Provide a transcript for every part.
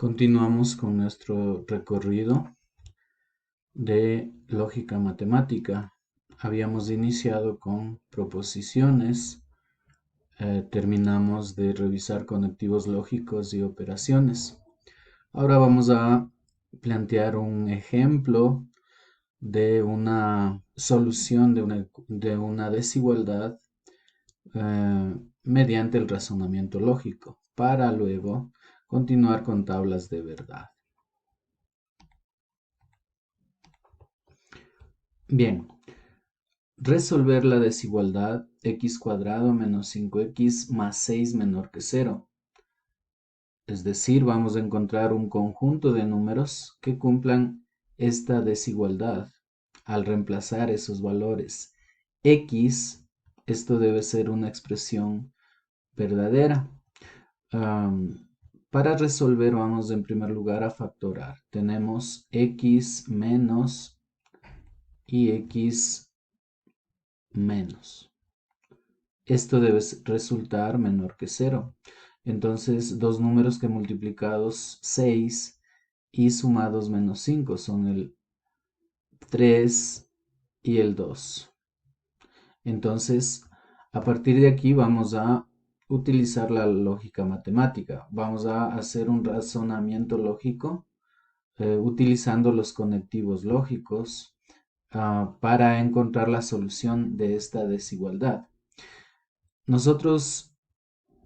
Continuamos con nuestro recorrido de lógica matemática. Habíamos iniciado con proposiciones, terminamos de revisar conectivos lógicos y operaciones. Ahora vamos a plantear un ejemplo de una solución de una desigualdad mediante el razonamiento lógico, para luego continuar con tablas de verdad. Bien, resolver la desigualdad x cuadrado menos 5x más 6 menor que 0. Es decir, vamos a encontrar un conjunto de números que cumplan esta desigualdad. Al reemplazar esos valores x, esto debe ser una expresión verdadera. Para resolver vamos en primer lugar a factorar. Tenemos x menos y x menos. Esto debe resultar menor que 0. Entonces, dos números que multiplicados 6 y sumados menos 5 son el 3 y el 2. Entonces, a partir de aquí vamos a utilizar la lógica matemática. Vamos a hacer un razonamiento lógico utilizando los conectivos lógicos para encontrar la solución de esta desigualdad. Nosotros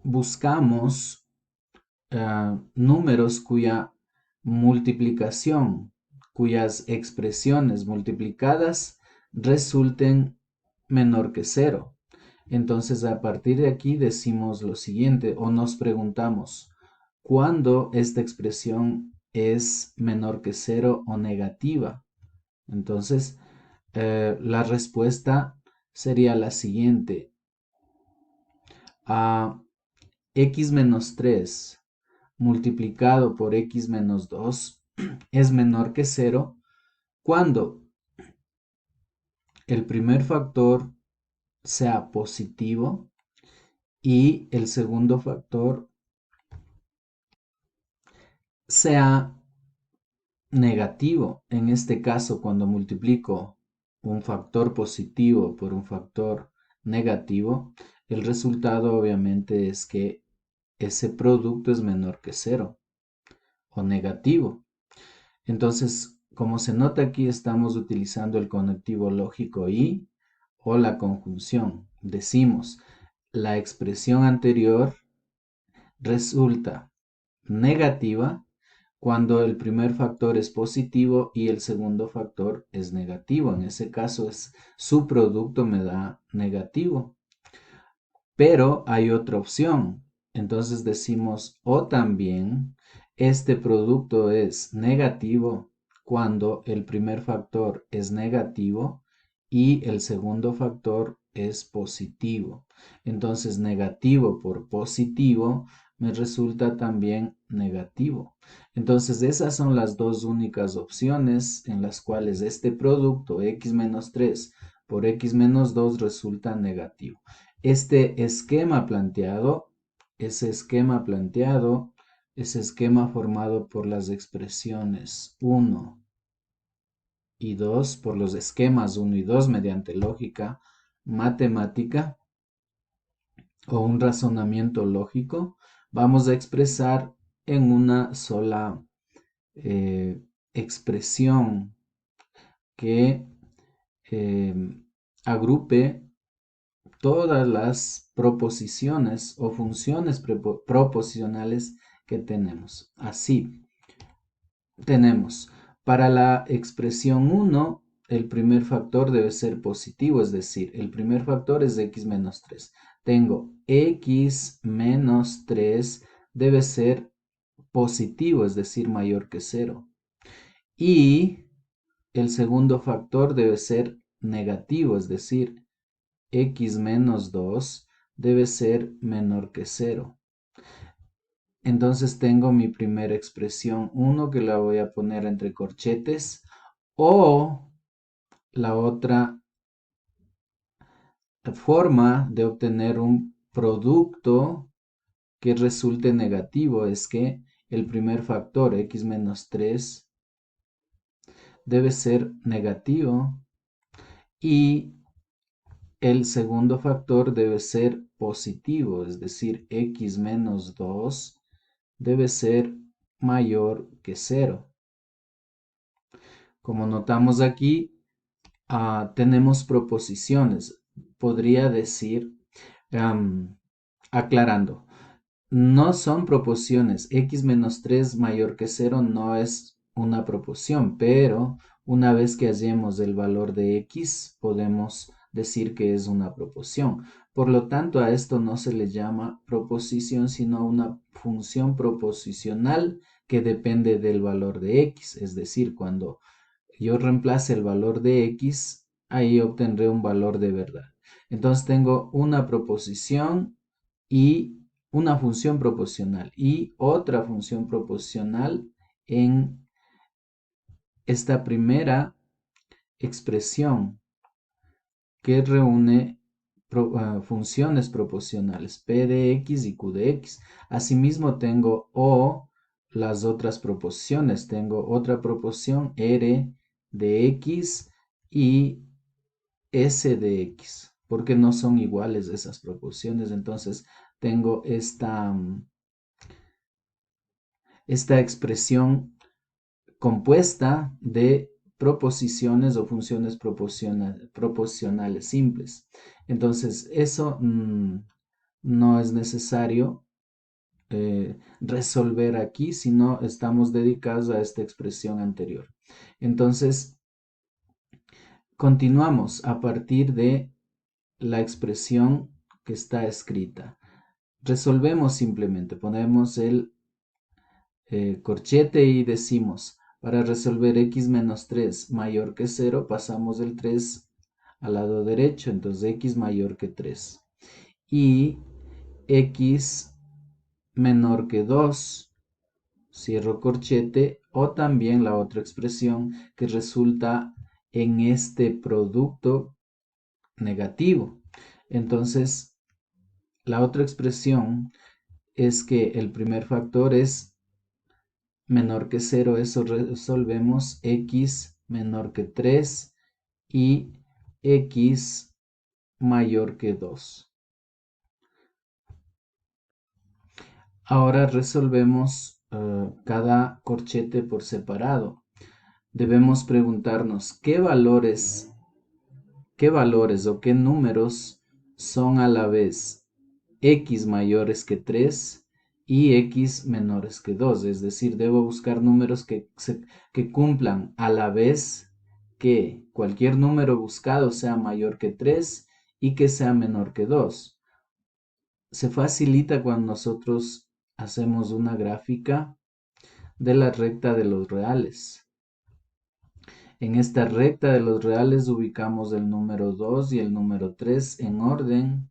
buscamos números cuya multiplicación, cuyas expresiones multiplicadas resulten menor que 0. Entonces, a partir de aquí decimos lo siguiente, o nos preguntamos, ¿cuándo esta expresión es menor que 0 o negativa? Entonces, la respuesta sería la siguiente. X menos 3 multiplicado por x menos 2 es menor que 0 cuando el primer factor sea positivo y el segundo factor sea negativo. En este caso, cuando multiplico un factor positivo por un factor negativo, el resultado obviamente es que ese producto es menor que 0 o negativo. Entonces, como se nota aquí, estamos utilizando el conectivo lógico y o la conjunción. Decimos, la expresión anterior resulta negativa cuando el primer factor es positivo y el segundo factor es negativo. En ese caso, su producto me da negativo. Pero hay otra opción. Entonces decimos, o también este producto es negativo cuando el primer factor es negativo y el segundo factor es positivo. Entonces negativo por positivo me resulta también negativo. Entonces esas son las dos únicas opciones en las cuales este producto x menos 3 por x menos 2 resulta negativo. Ese esquema planteado, ese esquema formado por las expresiones 1 y 2, por los esquemas 1 y 2 mediante lógica matemática o un razonamiento lógico, vamos a expresar en una sola expresión que agrupe todas las proposiciones o funciones proposicionales que tenemos. Así, tenemos para la expresión 1, el primer factor debe ser positivo, es decir, el primer factor es x menos 3. Tengo x menos 3 debe ser positivo, es decir, mayor que 0. Y el segundo factor debe ser negativo, es decir, x menos 2 debe ser menor que 0. Entonces tengo mi primera expresión 1 que la voy a poner entre corchetes, o la otra forma de obtener un producto que resulte negativo es que el primer factor, x menos 3, debe ser negativo y el segundo factor debe ser positivo, es decir, x menos 2 debe ser mayor que 0. Como notamos aquí, tenemos proposiciones. Podría decir, aclarando, no son proporciones. X menos 3 mayor que 0 no es una proporción, pero una vez que hallemos el valor de X, podemos decir que es una proporción. Por lo tanto, a esto no se le llama proposición, sino una función proposicional que depende del valor de X. Es decir, cuando yo reemplace el valor de X, ahí obtendré un valor de verdad. Entonces tengo una proposición y una función proposicional y otra función proposicional en esta primera expresión que reúne funciones proposicionales P de X y Q de X. Asimismo tengo las otras proposiciones. Tengo otra proposición R de X y S de X, porque no son iguales esas proposiciones. Entonces tengo esta expresión compuesta de proposiciones o funciones proposicionales simples. Entonces, eso no es necesario resolver aquí, sino estamos dedicados a esta expresión anterior. Entonces, continuamos a partir de la expresión que está escrita. Resolvemos simplemente, ponemos el corchete y decimos, para resolver x menos 3 mayor que 0, pasamos el 3 al lado derecho, entonces x mayor que 3. Y x menor que 2, cierro corchete, o también la otra expresión que resulta en este producto negativo. Entonces, la otra expresión es que el primer factor es menor que 0, eso resolvemos x menor que 3 y x mayor que 2. Ahora resolvemos cada corchete por separado. Debemos preguntarnos qué valores o qué números son a la vez x mayores que 3 y x menores que 2. Es decir, debo buscar números que cumplan a la vez que cualquier número buscado sea mayor que 3 y que sea menor que 2. Se facilita cuando nosotros hacemos una gráfica de la recta de los reales. En esta recta de los reales ubicamos el número 2 y el número 3 en orden.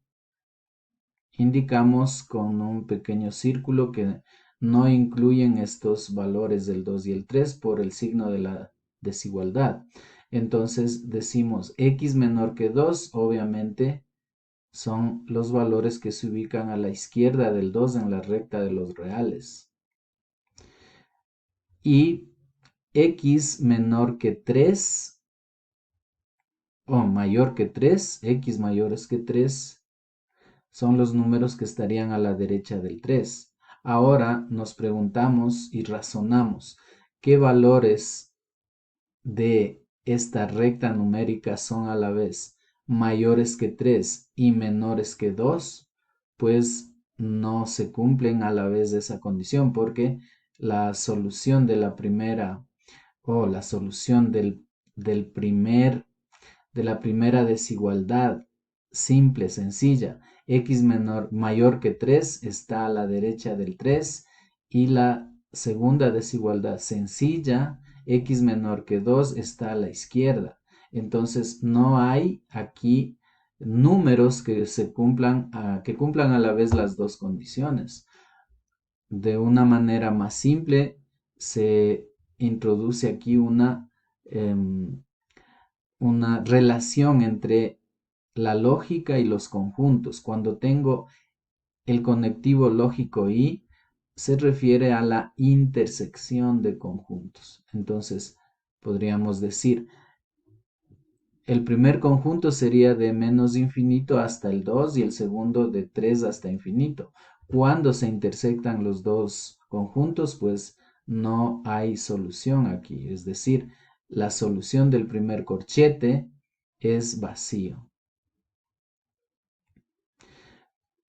Indicamos con un pequeño círculo que no incluyen estos valores del 2 y el 3 por el signo de la desigualdad. Entonces decimos x menor que 2, obviamente son los valores que se ubican a la izquierda del 2 en la recta de los reales. Y x menor que 3 o mayor que 3, x mayores que 3, son los números que estarían a la derecha del 3. Ahora nos preguntamos y razonamos qué valores de esta recta numérica son a la vez mayores que 3 y menores que 2, pues no se cumplen a la vez de esa condición porque la solución de la primera o la solución del primer de la primera desigualdad simple, sencilla, x mayor que 3 está a la derecha del 3 y la segunda desigualdad sencilla, x menor que 2 está a la izquierda. Entonces no hay aquí números que cumplan a la vez las dos condiciones. De una manera más simple se introduce aquí una relación entre la lógica y los conjuntos. Cuando tengo el conectivo lógico y, se refiere a la intersección de conjuntos. Entonces, podríamos decir, el primer conjunto sería de menos infinito hasta el 2 y el segundo de 3 hasta infinito. Cuando se intersectan los dos conjuntos, pues no hay solución aquí. Es decir, la solución del primer corchete es vacío.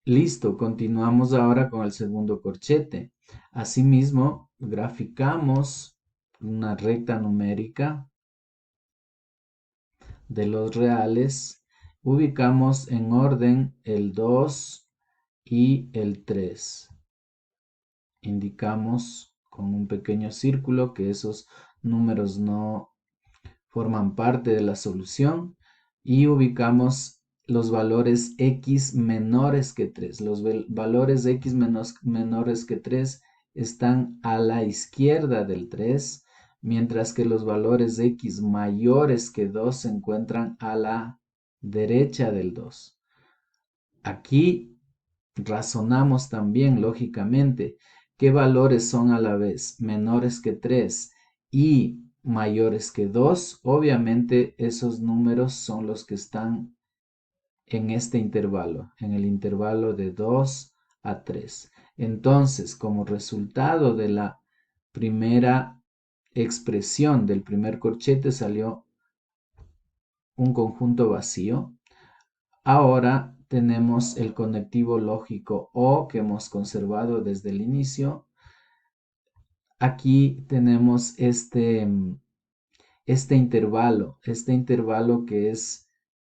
Listo, continuamos ahora con el segundo corchete. Asimismo, graficamos una recta numérica de los reales. Ubicamos en orden el 2 y el 3. Indicamos con un pequeño círculo que esos números no forman parte de la solución y ubicamos los valores x menores que 3. Los valores x menores que 3 están a la izquierda del 3, mientras que los valores x mayores que 2 se encuentran a la derecha del 2. Aquí razonamos también lógicamente qué valores son a la vez menores que 3 y mayores que 2. Obviamente esos números son los que están en este intervalo, en el intervalo de 2 a 3. Entonces, como resultado de la primera expresión del primer corchete salió un conjunto vacío. Ahora tenemos el conectivo lógico O que hemos conservado desde el inicio. Aquí tenemos este intervalo que es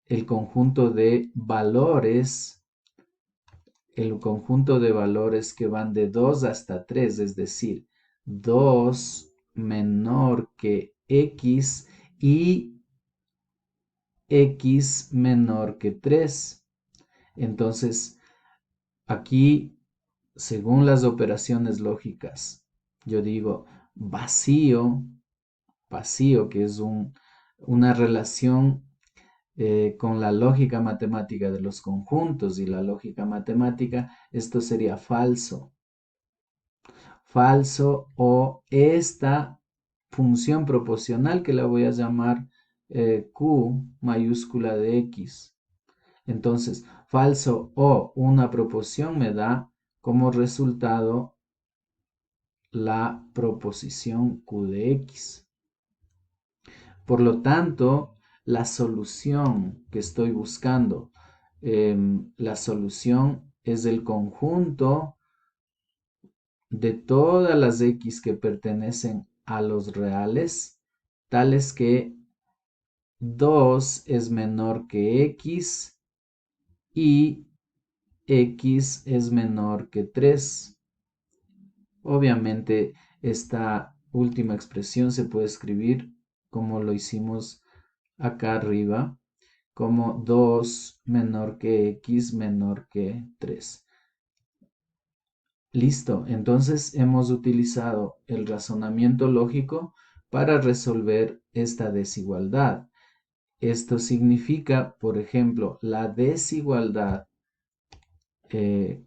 el conjunto de valores, que van de 2 hasta 3, es decir, 2 menor que x y x menor que 3. Entonces, aquí, según las operaciones lógicas, yo digo vacío, que es una relación con la lógica matemática de los conjuntos y la lógica matemática, esto sería falso. Falso, o esta función proporcional que la voy a llamar Q mayúscula de X. Entonces, falso o una proporción me da como resultado la proposición Q de X. Por lo tanto, la solución que estoy buscando, la solución es el conjunto de todas las X que pertenecen a los reales, tales que 2 es menor que X y X es menor que 3. Obviamente, esta última expresión se puede escribir como lo hicimos acá arriba, como 2 menor que X menor que 3. Listo, entonces hemos utilizado el razonamiento lógico para resolver esta desigualdad. Esto significa, por ejemplo, la desigualdad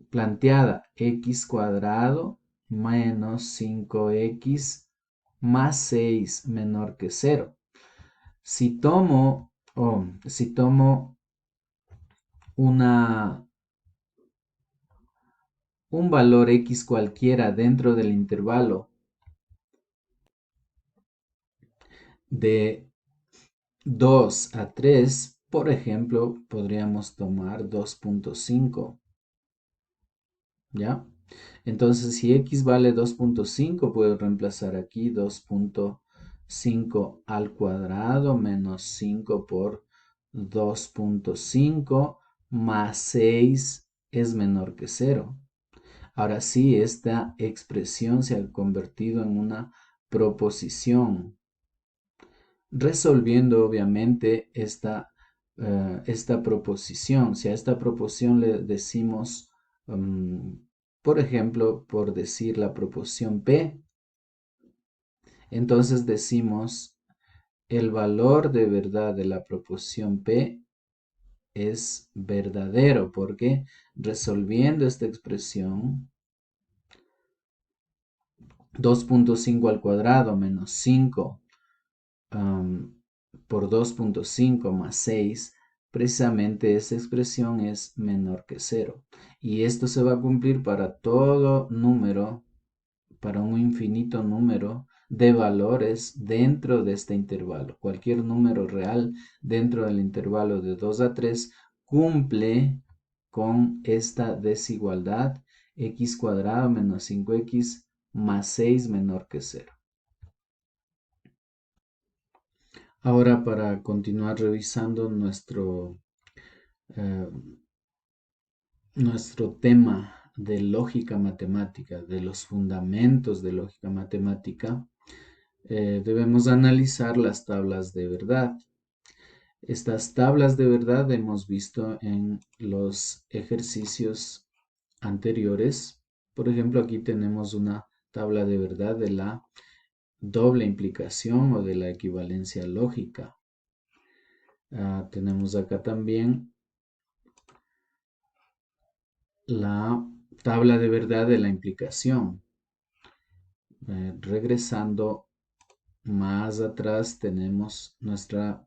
planteada x cuadrado menos 5x más 6 menor que 0. Si tomo un valor x cualquiera dentro del intervalo de 2 a 3, por ejemplo, podríamos tomar 2.5, ¿ya? Entonces, si x vale 2.5, puedo reemplazar aquí 2.5 al cuadrado menos 5 por 2.5 más 6 es menor que 0. Ahora sí, esta expresión se ha convertido en una proposición, resolviendo obviamente esta proposición. Si a esta proposición le decimos, por ejemplo, por decir la proposición P, entonces decimos el valor de verdad de la proposición P es verdadero, porque resolviendo esta expresión 2.5 al cuadrado menos 5 por 2.5 más 6, precisamente esa expresión es menor que cero. Y esto se va a cumplir para todo número, para un infinito número de valores dentro de este intervalo. Cualquier número real dentro del intervalo de 2 a 3 cumple con esta desigualdad: x cuadrado menos 5x más 6 menor que cero. Ahora, para continuar revisando eh, nuestro tema de lógica matemática, de los fundamentos de lógica matemática, debemos analizar las tablas de verdad. Estas tablas de verdad hemos visto en los ejercicios anteriores. Por ejemplo, aquí tenemos una tabla de verdad de la doble implicación o de la equivalencia lógica. Tenemos acá también la tabla de verdad de la implicación. Regresando más atrás tenemos nuestra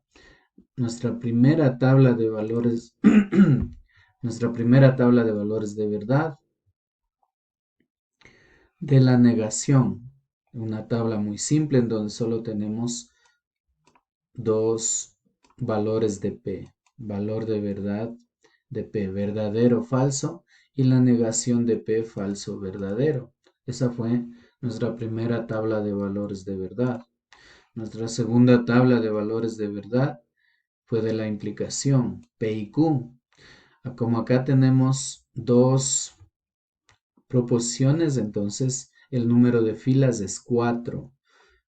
primera tabla de valores, nuestra primera tabla de valores de verdad de la negación. Una tabla muy simple en donde solo tenemos dos valores de P: valor de verdad de P, verdadero, falso, y la negación de P, falso, verdadero. Esa fue nuestra primera tabla de valores de verdad. Nuestra segunda tabla de valores de verdad fue de la implicación, P y Q. Como acá tenemos dos proporciones, entonces el número de filas es 4.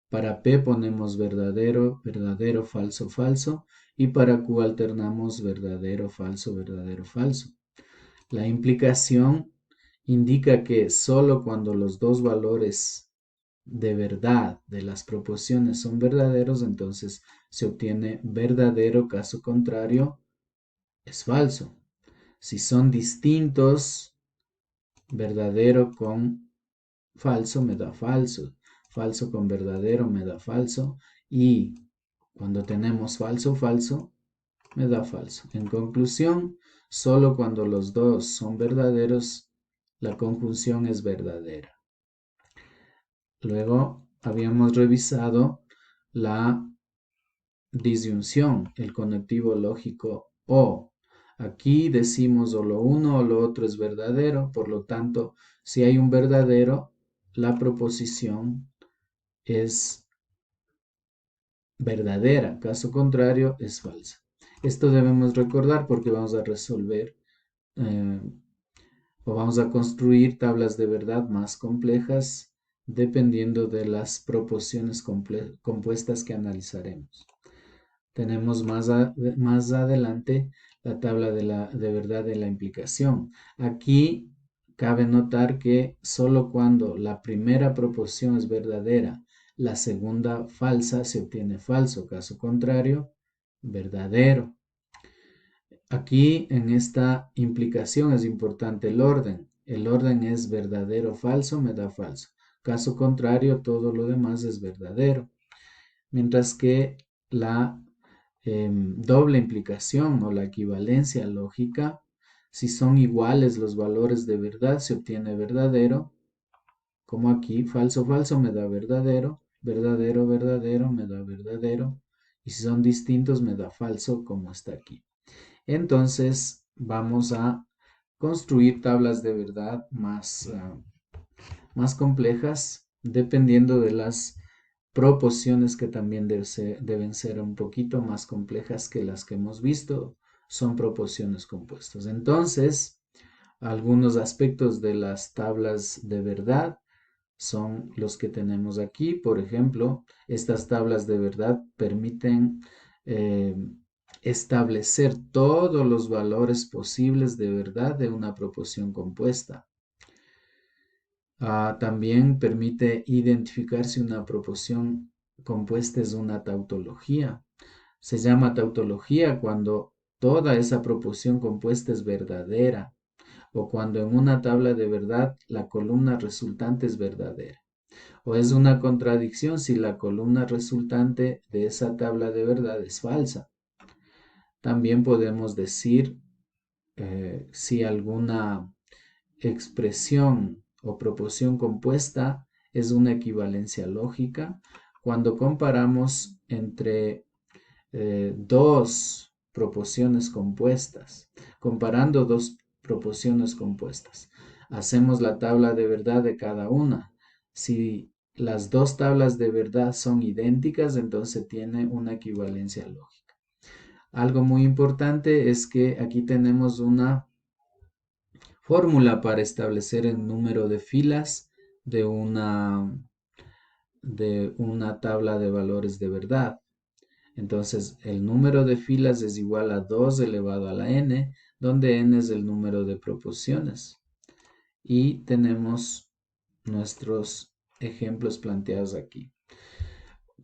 Para P ponemos verdadero, verdadero, falso, falso, y para Q alternamos verdadero, falso, verdadero, falso. La implicación indica que solo cuando los dos valores de verdad de las proporciones son verdaderos, entonces se obtiene verdadero; caso contrario, es falso. Si son distintos, verdadero con falso me da falso, falso con verdadero me da falso, y cuando tenemos falso, falso, me da falso. En conclusión, solo cuando los dos son verdaderos, la conjunción es verdadera. Luego habíamos revisado la disyunción, el conectivo lógico o. Aquí decimos o lo uno o lo otro es verdadero, por lo tanto, si hay un verdadero, la proposición es verdadera; caso contrario, es falsa. Esto debemos recordar porque vamos a resolver eh, o vamos a construir tablas de verdad más complejas dependiendo de las proporciones compuestas que analizaremos. Tenemos más adelante la tabla de verdad de la implicación. Aquí cabe notar que solo cuando la primera proporción es verdadera, la segunda falsa, se obtiene falso; caso contrario, verdadero. Aquí en esta implicación es importante el orden. El orden es verdadero, falso, me da falso. Caso contrario, todo lo demás es verdadero. Mientras que la doble implicación o la equivalencia lógica, si son iguales los valores de verdad, se obtiene verdadero, como aquí: falso, falso me da verdadero, verdadero, verdadero me da verdadero, y si son distintos me da falso, como está aquí. Entonces vamos a construir tablas de verdad más complejas, dependiendo de las proporciones, que también deben ser un poquito más complejas que las que hemos visto. Son proporciones compuestas. Entonces, algunos aspectos de las tablas de verdad son los que tenemos aquí. Por ejemplo, estas tablas de verdad permiten eh, establecer todos los valores posibles de verdad de una proporción compuesta. También permite identificar si una proporción compuesta es una tautología. Se llama tautología cuando toda esa proporción compuesta es verdadera, o cuando en una tabla de verdad la columna resultante es verdadera. O es una contradicción si la columna resultante de esa tabla de verdad es falsa. También podemos decir si alguna expresión o proporción compuesta es una equivalencia lógica cuando comparamos entre dos proporciones compuestas, comparando dos proporciones compuestas. Hacemos la tabla de verdad de cada una. Si las dos tablas de verdad son idénticas, entonces tiene una equivalencia lógica. Algo muy importante es que aquí tenemos una fórmula para establecer el número de filas de una tabla de valores de verdad. Entonces, el número de filas es igual a 2 elevado a la n, donde n es el número de proporciones. Y tenemos nuestros ejemplos planteados aquí.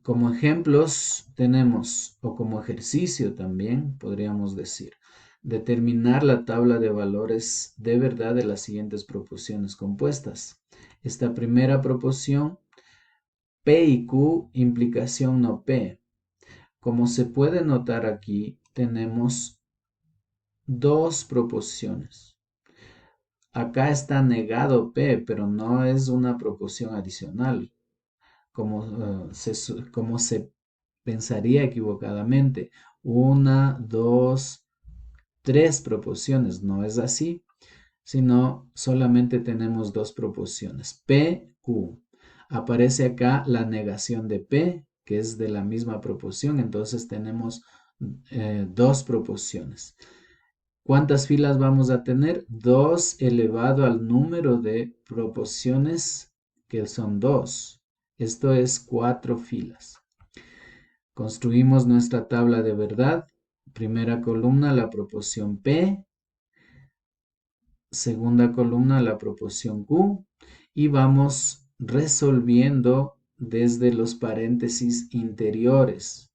Como ejemplos tenemos, o como ejercicio también, podríamos decir, determinar la tabla de valores de verdad de las siguientes proporciones compuestas. Esta primera proporción, P y Q, implicación no P. Como se puede notar aquí, tenemos dos proporciones. Acá está negado P, pero no es una proporción adicional, como se pensaría equivocadamente. Una, dos, tres proporciones. No es así, sino solamente tenemos dos proporciones. P, Q. Aparece acá la negación de P, que es de la misma proporción, entonces tenemos dos proporciones. ¿Cuántas filas vamos a tener? 2 elevado al número de proporciones, que son 2. Esto es 4 filas. Construimos nuestra tabla de verdad. Primera columna, la proporción P. Segunda columna, la proporción Q. Y vamos resolviendo desde los paréntesis interiores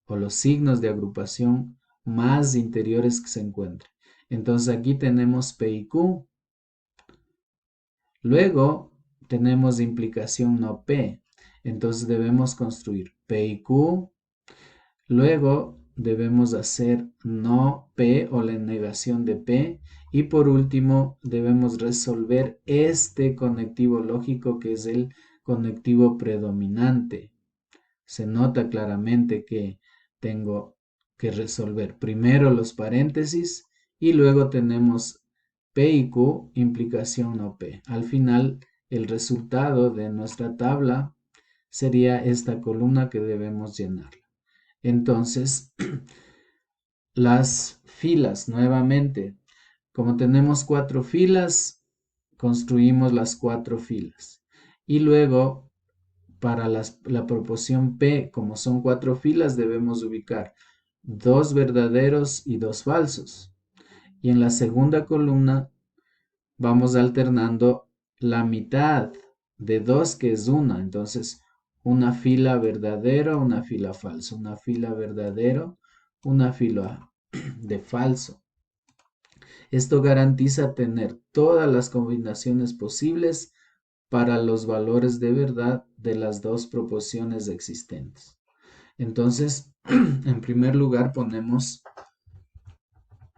o los signos de agrupación más interiores que se encuentren. Entonces aquí tenemos P y Q. Luego tenemos implicación no P. Entonces debemos construir P y Q. Luego debemos hacer no P o la negación de P. Y por último debemos resolver este conectivo lógico que es el conectivo predominante. Se nota claramente que tengo que resolver primero los paréntesis y luego tenemos P y Q, implicación no P. Al final, el resultado de nuestra tabla sería esta columna que debemos llenar. Entonces, las filas, nuevamente, como tenemos 4 filas, construimos las 4 filas. Y luego para la proporción P, como son 4 filas, debemos ubicar 2 verdaderos y 2 falsos. Y en la segunda columna vamos alternando la mitad de 2, que es 1. Entonces, una fila verdadero, una fila falso, una fila verdadero, una fila de falso. Esto garantiza tener todas las combinaciones posibles para los valores de verdad de las dos proporciones existentes. Entonces, en primer lugar ponemos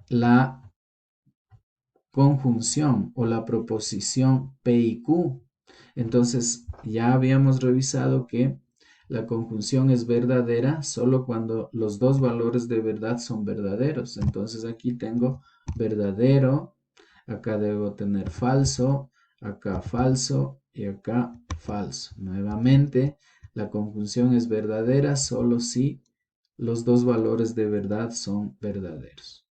la conjunción o la proposición P y Q. Entonces, ya habíamos revisado que la conjunción es verdadera solo cuando los dos valores de verdad son verdaderos. Entonces, aquí tengo verdadero, acá debo tener falso, acá falso y acá falso. Nuevamente, la conjunción es verdadera solo si los dos valores de verdad son verdaderos.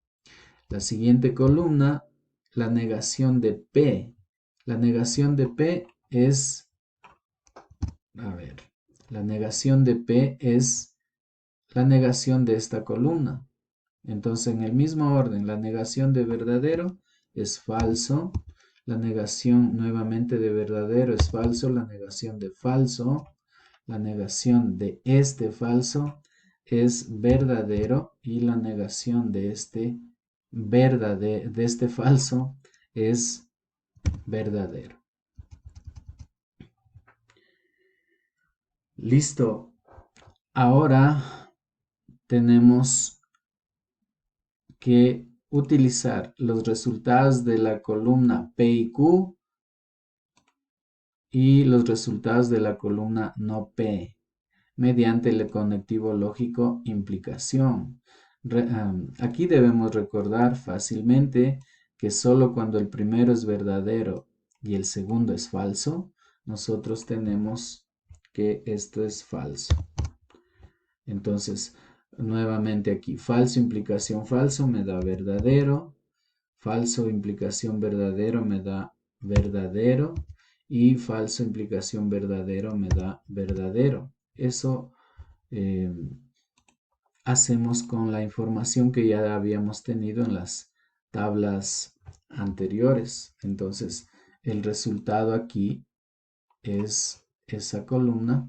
La siguiente columna, la negación de P. La negación de P es, la negación de P es la negación de esta columna. Entonces, en el mismo orden, la negación de verdadero es falso, la negación nuevamente de verdadero es falso, la negación de falso, la negación de este falso es verdadero y la negación de este falso es verdadero. Listo. Ahora tenemos que utilizar los resultados de la columna P y Q y los resultados de la columna no P mediante el conectivo lógico implicación. Aquí debemos recordar fácilmente que solo cuando el primero es verdadero y el segundo es falso, nosotros tenemos que esto es falso. Entonces, nuevamente aquí, falso implicación falso me da verdadero, falso implicación verdadero me da verdadero y falso implicación verdadero me da verdadero. Eso eh, hacemos con la información que ya habíamos tenido en las tablas anteriores. Entonces, el resultado aquí es esa columna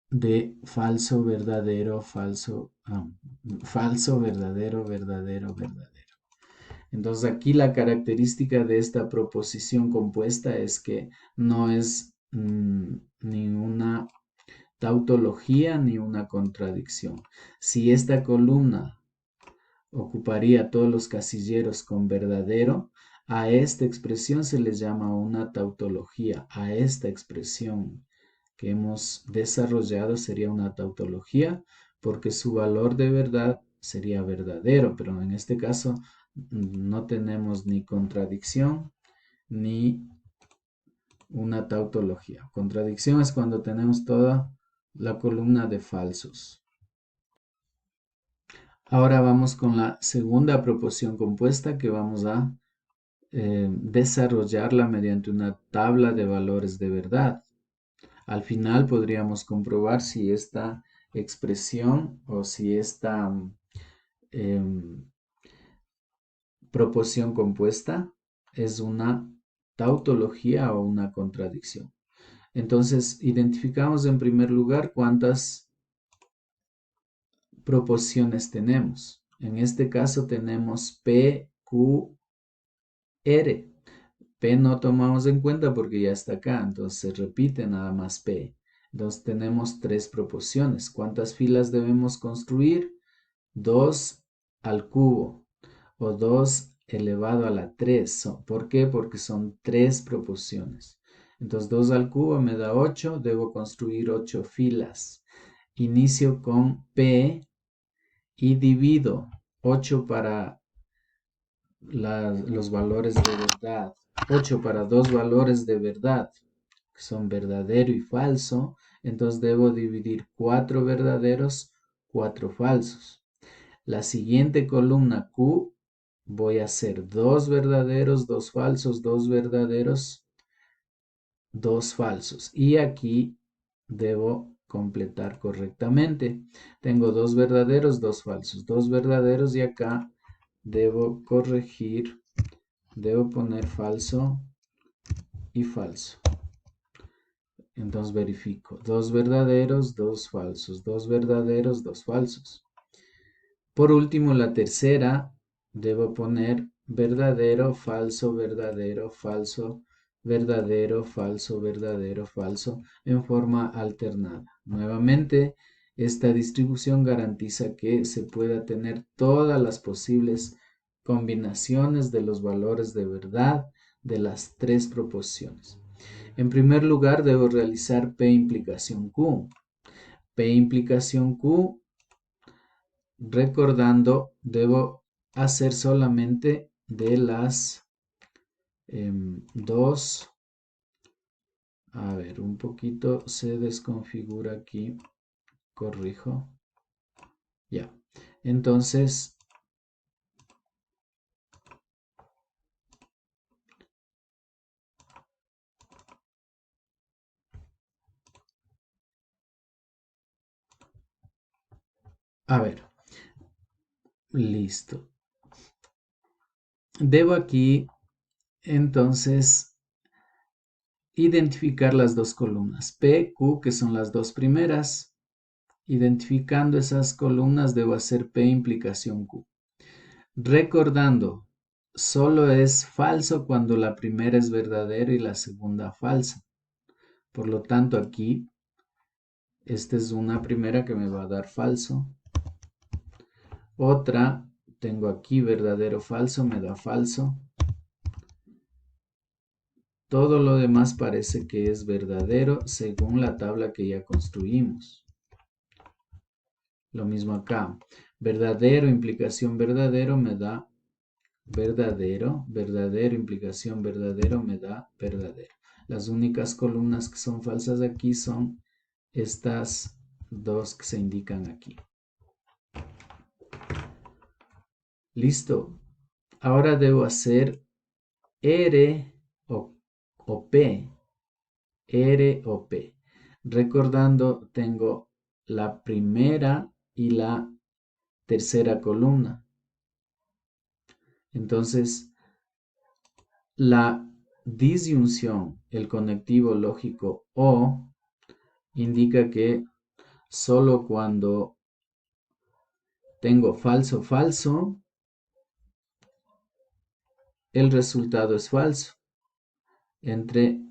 de falso, verdadero, falso, falso, verdadero, verdadero, verdadero. Entonces aquí la característica de esta proposición compuesta es que no es ni una tautología ni una contradicción. Si esta columna ocuparía todos los casilleros con verdadero, a esta expresión se le llama una tautología. A esta expresión que hemos desarrollado sería una tautología porque su valor de verdad sería verdadero, pero en este caso no tenemos ni contradicción ni una tautología. Contradicción es cuando tenemos toda la columna de falsos. Ahora vamos con la segunda proposición compuesta que vamos a desarrollarla mediante una tabla de valores de verdad. Al final podríamos comprobar si esta expresión o si esta em, proposición compuesta es una tautología o una contradicción. Entonces, identificamos en primer lugar cuántas proposiciones tenemos. En este caso tenemos P, Q, R. P no tomamos en cuenta porque ya está acá, entonces se repite nada más P. Entonces tenemos tres proposiciones. ¿Cuántas filas debemos construir? 2 al cubo o 2 elevado a la 3. ¿Por qué? Porque son tres proposiciones. Entonces 2 al cubo me da 8, debo construir 8 filas. Inicio con P y divido 8 para los valores de verdad, 8 para dos valores de verdad, que son verdadero y falso, entonces debo dividir 4 verdaderos, 4 falsos. La siguiente columna Q voy a hacer 2 verdaderos, 2 falsos, 2 verdaderos, 2 falsos. Y aquí debo completar correctamente. Tengo 2 verdaderos, 2 falsos, 2 verdaderos y acá debo corregir, debo poner falso y falso. Entonces verifico, 2 verdaderos, 2 falsos, 2 verdaderos, 2 falsos. Por último, la tercera, debo poner verdadero, falso, verdadero, falso, verdadero, falso, verdadero, falso, en forma alternada. Nuevamente, esta distribución garantiza que se pueda tener todas las posibles combinaciones de los valores de verdad de las tres proposiciones. En primer lugar, debo realizar P implicación Q. P implicación Q, recordando, debo hacer solamente de las dos. A ver, un poquito se desconfigura aquí. Corrijo. Ya. Entonces, a ver, listo. Debo aquí, entonces, identificar las dos columnas. P, Q, que son las dos primeras. Identificando esas columnas, debo hacer P implicación Q. Recordando, solo es falso cuando la primera es verdadera y la segunda falsa. Por lo tanto, aquí, esta es una primera que me va a dar falso. Otra, tengo aquí verdadero, falso, me da falso. Todo lo demás parece que es verdadero según la tabla que ya construimos. Lo mismo acá. Verdadero, implicación verdadero me da verdadero. Verdadero, implicación verdadero me da verdadero. Las únicas columnas que son falsas aquí son estas dos que se indican aquí. Listo. Ahora debo hacer R o P. R o P. Recordando, tengo la primera y la tercera columna. Entonces, la disyunción, el conectivo lógico o, indica que solo cuando tengo falso, falso, el resultado es falso. Entre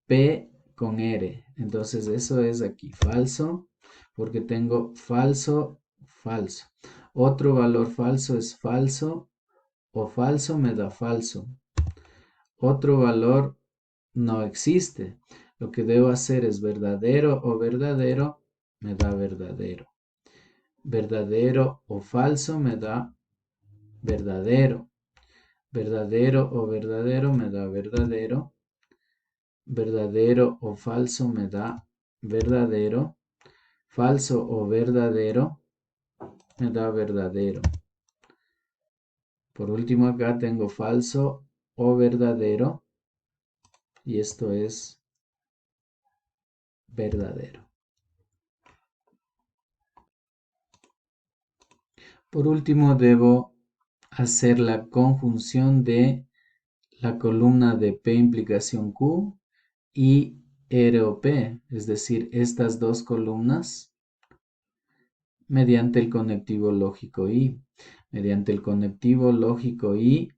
P con R. Entonces, eso es aquí falso, porque tengo falso, falso. Otro valor falso es falso o falso me da falso. Otro valor no existe. Lo que debo hacer es verdadero o verdadero me da verdadero. Verdadero o falso me da verdadero. Verdadero o verdadero me da verdadero. Verdadero o falso me da verdadero. Falso o verdadero me da verdadero. Por último acá tengo falso o verdadero y esto es verdadero. Por último debo hacer la conjunción de la columna de P implicación Q y R o P, es decir, estas dos columnas mediante el conectivo lógico I. Mediante el conectivo lógico I,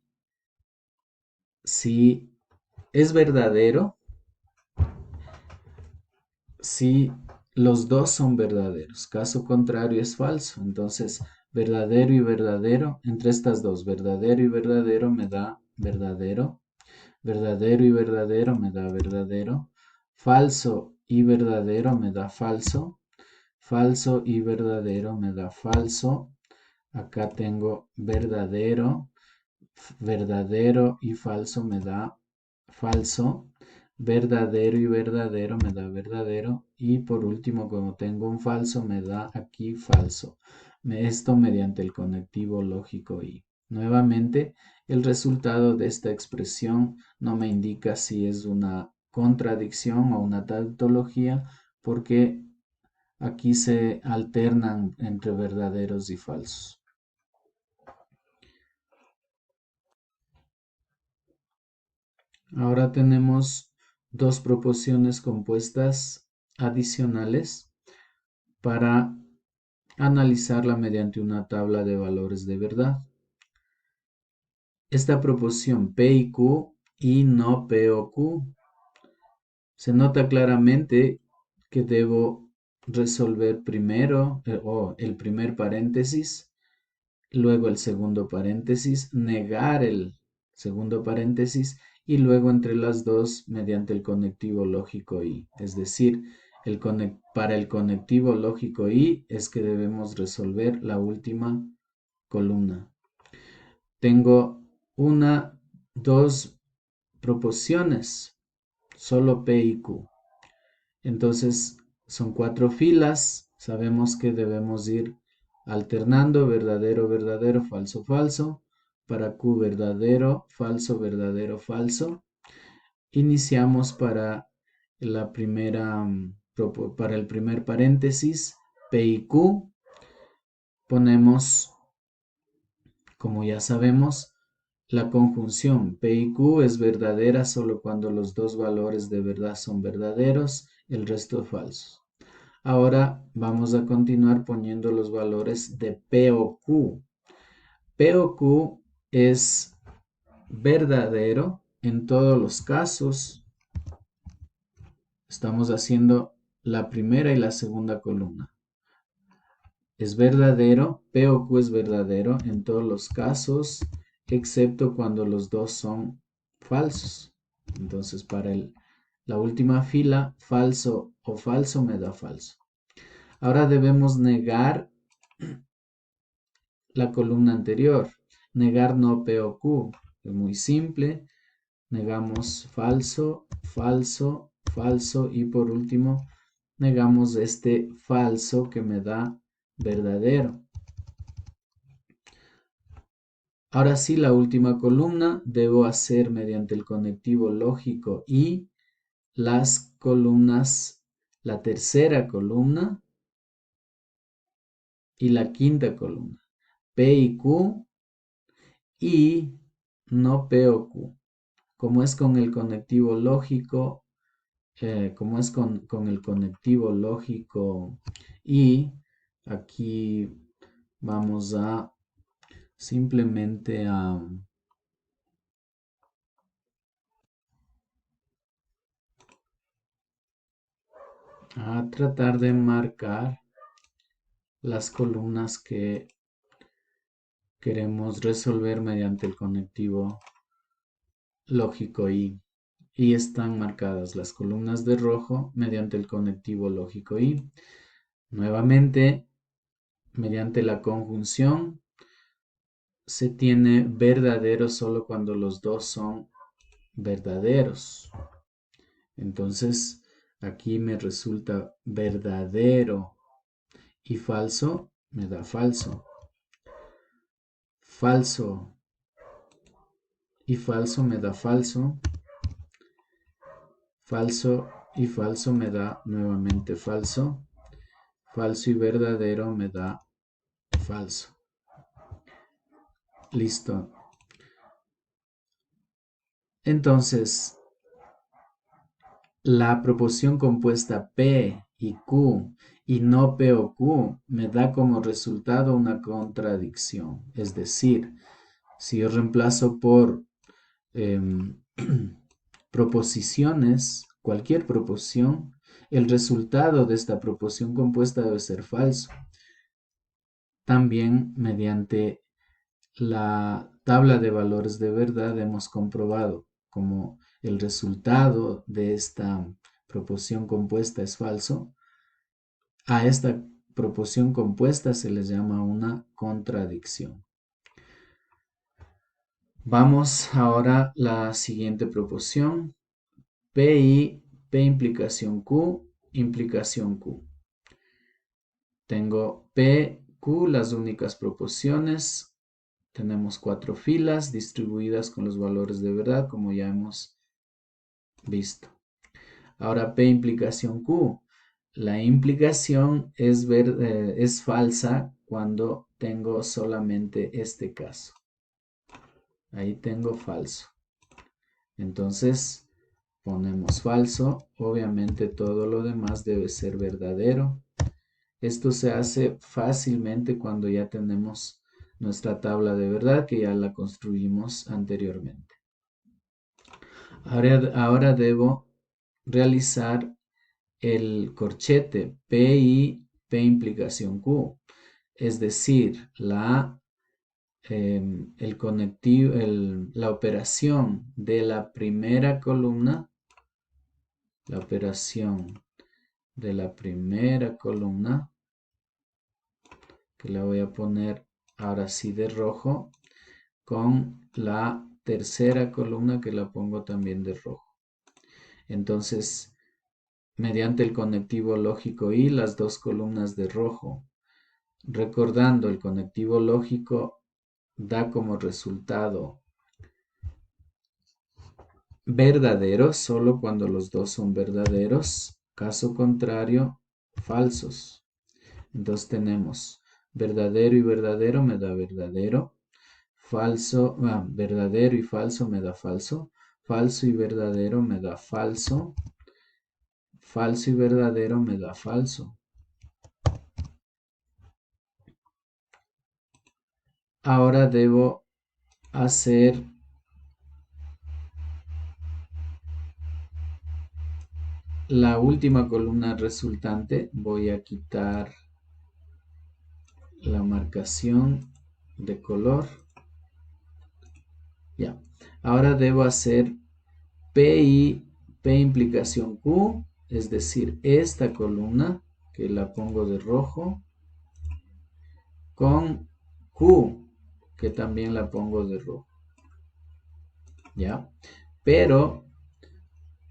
si es verdadero, si los dos son verdaderos. Caso contrario es falso. Entonces, verdadero y verdadero, entre estas dos, verdadero y verdadero me da verdadero. Verdadero y verdadero me da verdadero. Falso y verdadero me da falso. Falso y verdadero me da falso. Acá tengo verdadero. Verdadero y falso me da falso. Verdadero y verdadero me da verdadero. Y por último, como tengo un falso, me da aquí falso. Esto mediante el conectivo lógico y. Nuevamente, el resultado de esta expresión no me indica si es una contradicción o una tautología, porque aquí se alternan entre verdaderos y falsos. Ahora tenemos dos proporciones compuestas adicionales para analizarla mediante una tabla de valores de verdad. Esta proporción P y Q y no P o Q. Se nota claramente que debo resolver primero el primer paréntesis, luego el segundo paréntesis, negar el segundo paréntesis y luego entre las dos mediante el conectivo lógico y. Es decir, para el conectivo lógico y es que debemos resolver la última columna. Tengo dos proporciones, solo P y Q. Entonces son 4 filas. Sabemos que debemos ir alternando verdadero, verdadero, falso, falso. Para Q verdadero, falso, verdadero, falso. Iniciamos para la primera, para el primer paréntesis, P y Q. Ponemos, como ya sabemos, la conjunción P y Q es verdadera solo cuando los dos valores de verdad son verdaderos, el resto falsos. Ahora vamos a continuar poniendo los valores de P o Q. P o Q es verdadero en todos los casos Estamos haciendo la primera y la segunda columna. Es verdadero, P o Q es verdadero en todos los casos, excepto cuando los dos son falsos. Entonces, para la última fila, falso o falso me da falso. Ahora debemos negar la columna anterior. Negar no P o Q. Es muy simple. Negamos falso, falso, falso y por último negamos este falso que me da verdadero. Ahora sí, la última columna debo hacer mediante el conectivo lógico y las columnas, la tercera columna y la quinta columna. P y Q y no P o Q. Como es con el conectivo lógico, como es con el conectivo lógico y aquí vamos a simplemente a tratar de marcar las columnas que queremos resolver mediante el conectivo lógico y están marcadas las columnas de rojo mediante el conectivo lógico y nuevamente mediante la conjunción se tiene verdadero solo cuando los dos son verdaderos. Entonces aquí me resulta verdadero y falso me da falso. Falso y falso me da falso. Falso y falso me da nuevamente falso. Falso y verdadero me da falso. Listo. Entonces, la proporción compuesta P y Q y no P o Q me da como resultado una contradicción. Es decir, si yo reemplazo por proposiciones, cualquier proposición, el resultado de esta proposición compuesta debe ser falso. También mediante la tabla de valores de verdad hemos comprobado como el resultado de esta proposición compuesta es falso. A esta proposición compuesta se les llama una contradicción. Vamos ahora a la siguiente proposición. P implicación Q, implicación Q. Tengo P, Q, las únicas proporciones. Tenemos 4 filas distribuidas con los valores de verdad, como ya hemos visto. Ahora P implicación Q. La implicación es falsa cuando tengo solamente este caso. Ahí tengo falso. Entonces ponemos falso. Obviamente todo lo demás debe ser verdadero. Esto se hace fácilmente cuando ya tenemos nuestra tabla de verdad que ya la construimos anteriormente. Ahora debo realizar el corchete P y P implicación Q. Es decir, la operación de la primera columna, la operación de la primera columna, que la voy a poner ahora sí de rojo, con la tercera columna que la pongo también de rojo. Entonces, mediante el conectivo lógico y las dos columnas de rojo, recordando el conectivo lógico da como resultado verdadero solo cuando los dos son verdaderos, caso contrario, falsos. Entonces tenemos verdadero y verdadero me da verdadero, falso, verdadero y falso me da falso, falso y verdadero me da falso, falso y verdadero me da falso. Ahora debo hacer la última columna resultante voy a quitar la marcación de color. Ya. Ahora debo hacer P implicación Q, es decir, esta columna que la pongo de rojo, con Q, que también la pongo de rojo. ¿Ya? Pero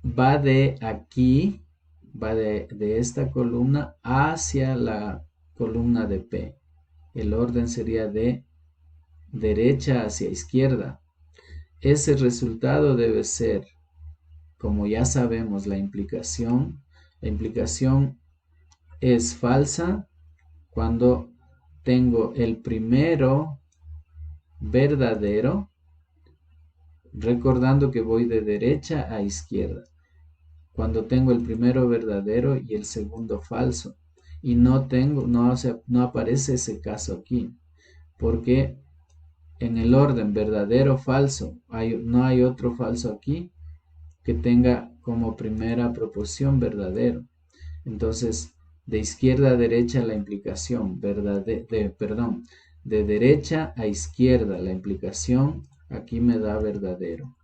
va de aquí, va de esta columna hacia la columna de P. El orden sería de derecha hacia izquierda. Ese resultado debe ser, como ya sabemos, la implicación. La implicación es falsa cuando tengo el primero verdadero, recordando que voy de derecha a izquierda. Cuando tengo el primero verdadero y el segundo falso. Y no aparece ese caso aquí, porque en el orden verdadero falso no hay otro falso aquí que tenga como primera proporción verdadero. Entonces, de izquierda a derecha la implicación, de derecha a izquierda la implicación aquí me da verdadero.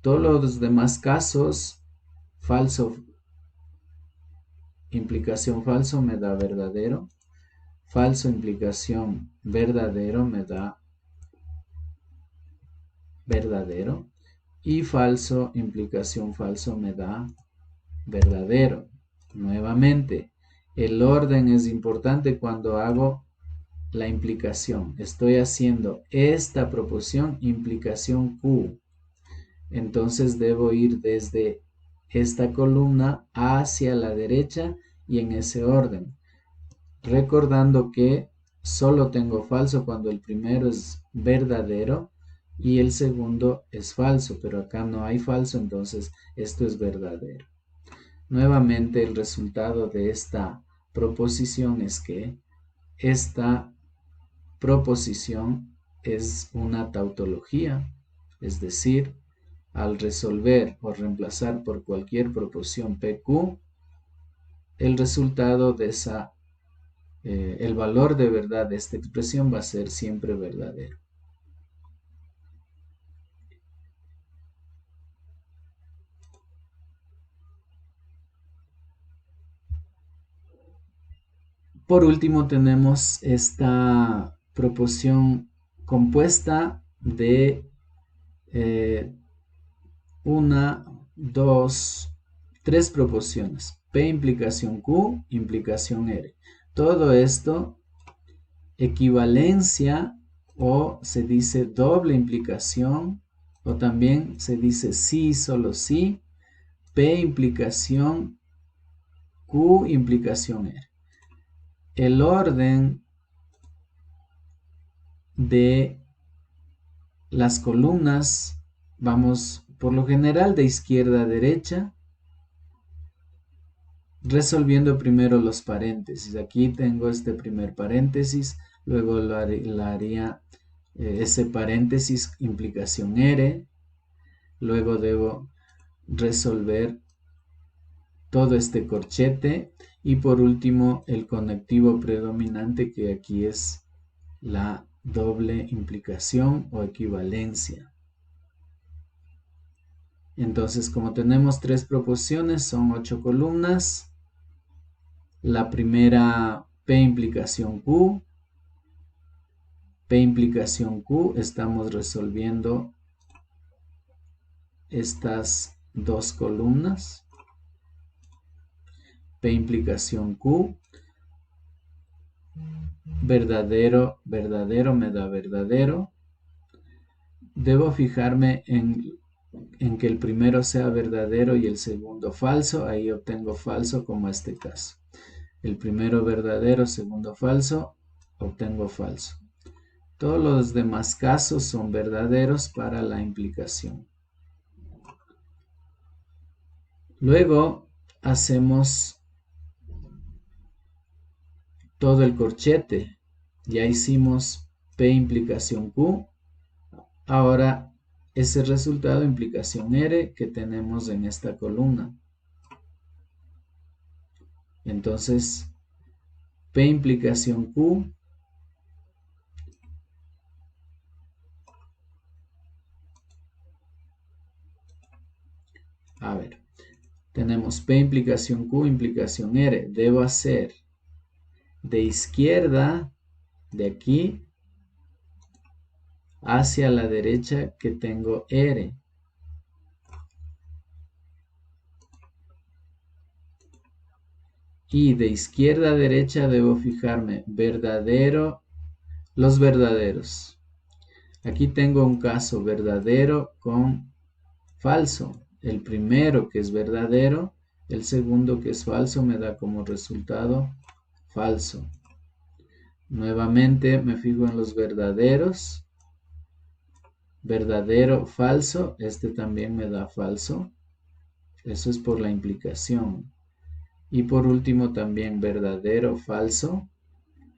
Todos los demás casos, falso, implicación falso me da verdadero. Falso, implicación verdadero me da verdadero. Y falso, implicación falso me da verdadero. Nuevamente, el orden es importante cuando hago la implicación. Estoy haciendo esta proporción, implicación Q. Entonces debo ir desde esta columna hacia la derecha y en ese orden. Recordando que solo tengo falso cuando el primero es verdadero y el segundo es falso, pero acá no hay falso, entonces esto es verdadero. Nuevamente el resultado de esta proposición es que esta proposición es una tautología, es decir, al resolver o reemplazar por cualquier proporción PQ, el resultado de el valor de verdad de esta expresión va a ser siempre verdadero. Por último tenemos esta proporción compuesta de una, dos, tres proporciones. P implicación Q, implicación R. Todo esto, equivalencia o se dice doble implicación o también se dice sí, solo sí. P implicación Q, implicación R. El orden de las columnas, vamos por lo general de izquierda a derecha, resolviendo primero los paréntesis. Aquí tengo este primer paréntesis, luego haría ese paréntesis implicación R, luego debo resolver todo este corchete y por último el conectivo predominante, que aquí es la doble implicación o equivalencia. Entonces, como tenemos tres proporciones, son 8 columnas. La primera, P implicación Q. P implicación Q, estamos resolviendo estas dos columnas. P implicación Q. Verdadero, verdadero me da verdadero. Debo fijarme en que el primero sea verdadero y el segundo falso. Ahí obtengo falso, como este caso. El primero verdadero, segundo falso, obtengo falso. Todos los demás casos son verdaderos para la implicación. Luego hacemos todo el corchete. Ya hicimos P implicación Q. Ahora ese resultado implicación R que tenemos en esta columna. Entonces, P implicación Q, a ver, tenemos P implicación Q implicación R. Debo hacer de izquierda, de aquí, hacia la derecha que tengo R. Y de izquierda a derecha debo fijarme los verdaderos. Aquí tengo un caso verdadero con falso. El primero que es verdadero, el segundo que es falso me da como resultado falso. Nuevamente me fijo en los verdaderos. Verdadero, falso, este también me da falso. Eso es por la implicación. Y por último también verdadero, falso.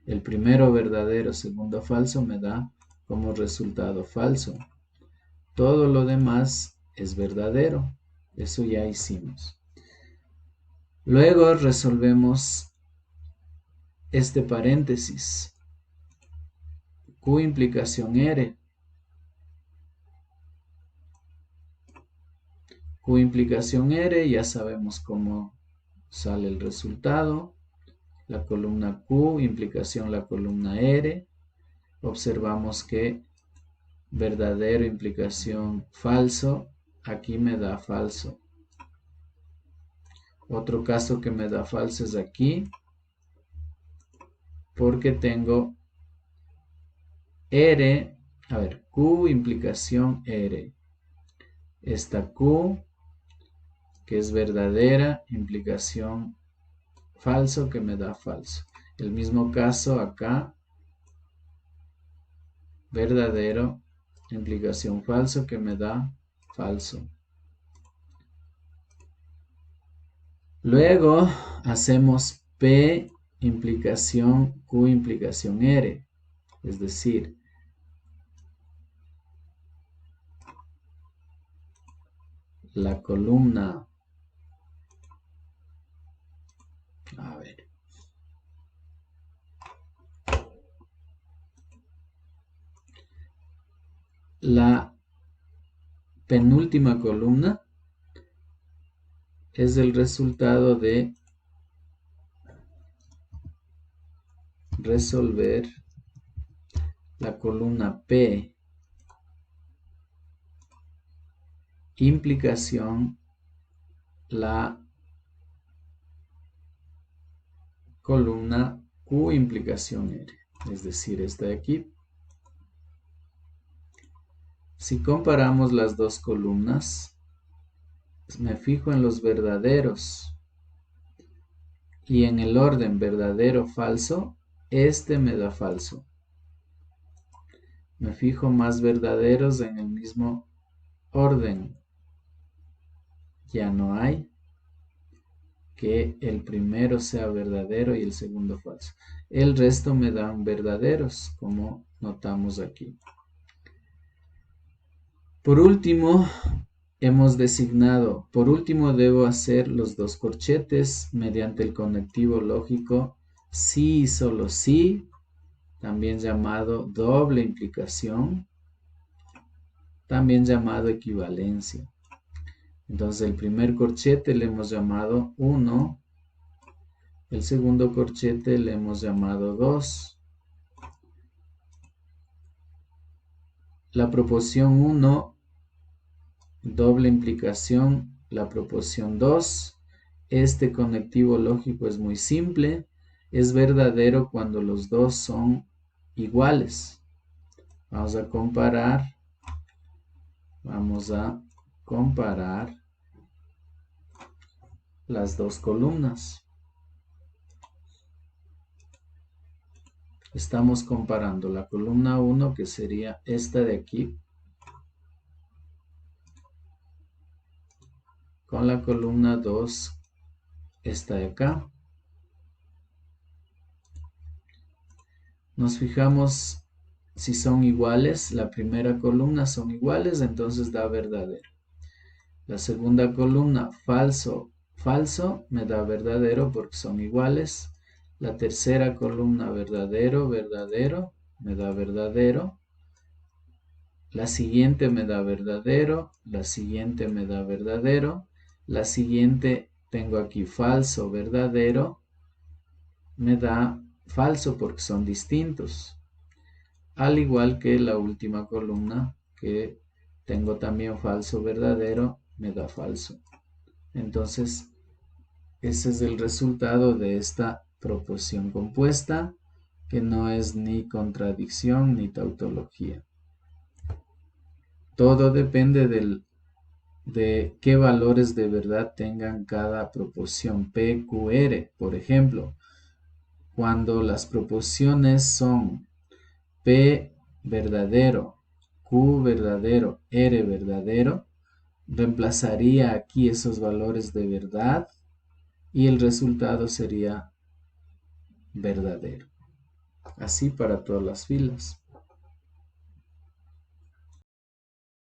El primero verdadero, segundo falso me da como resultado falso. Todo lo demás es verdadero. Eso ya hicimos. Luego resolvemos este paréntesis. Q implicación R. Q implicación R, ya sabemos cómo sale el resultado. La columna Q, implicación la columna R. Observamos que verdadero, implicación falso, aquí me da falso. Otro caso que me da falso es aquí, porque tengo R, a ver, Q implicación R. Esta Q, que es verdadera, implicación falso, que me da falso. El mismo caso acá, verdadero, implicación falso, que me da falso. Luego hacemos P implicación Q implicación R, es decir, la columna, a ver, la penúltima columna es el resultado de resolver la columna P implicación la columna Q implicación R, es decir, esta de aquí. Si comparamos las dos columnas, me fijo en los verdaderos y en el orden verdadero falso, este me da falso. Me fijo más verdaderos en el mismo orden. Ya no hay que el primero sea verdadero y el segundo falso. El resto me dan verdaderos, como notamos aquí. Por último, por último debo hacer los dos corchetes mediante el conectivo lógico sí y solo sí, también llamado doble implicación, también llamado equivalencia. Entonces el primer corchete le hemos llamado 1, el segundo corchete le hemos llamado 2. La proporción 1, doble implicación, la proporción 2. Este conectivo lógico es muy simple, es verdadero cuando los dos son iguales. Vamos a comparar las dos columnas. Estamos comparando la columna 1, que sería esta de aquí, con la columna 2, esta de acá. Nos fijamos si son iguales. La primera columna son iguales, entonces da verdadero. La segunda columna, falso, falso me da verdadero porque son iguales. La tercera columna verdadero, verdadero, me da verdadero. La siguiente me da verdadero, la siguiente me da verdadero, la siguiente tengo aquí falso, verdadero, me da falso porque son distintos. Al igual que la última columna que tengo también falso, verdadero, me da falso. Entonces, ese es el resultado de esta proposición compuesta, que no es ni contradicción ni tautología. Todo depende de qué valores de verdad tengan cada proposición P, Q, R. Por ejemplo, cuando las proposiciones son P verdadero, Q verdadero, R verdadero, reemplazaría aquí esos valores de verdad y el resultado sería verdadero. Así para todas las filas.